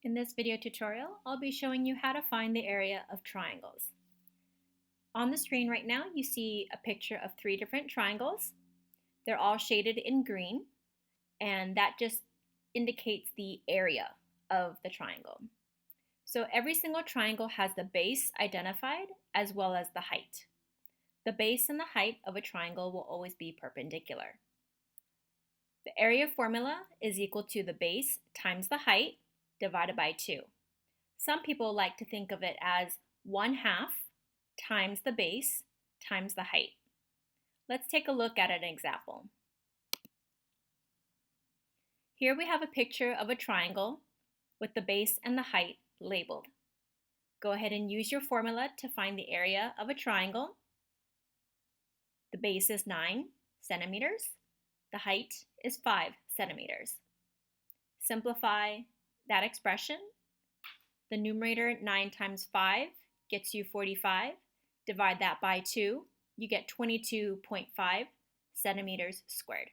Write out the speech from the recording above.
In this video tutorial, I'll be showing you how to find the area of triangles. On the screen right now, you see a picture of 3 different triangles. They're all shaded in green, and that just indicates the area of the triangle. So every single triangle has the base identified as well as the height. The base and the height of a triangle will always be perpendicular. The area formula is equal to the base times the height divided by 2. Some people like to think of it as 1/2 times the base times the height. Let's take a look at an example. Here we have a picture of a triangle with the base and the height labeled. Go ahead and use your formula to find the area of a triangle. The base is 9 centimeters. The height is 5 centimeters. Simplify that expression. The numerator 9 times 5 gets you 45. Divide that by 2, you get 22.5 centimeters squared.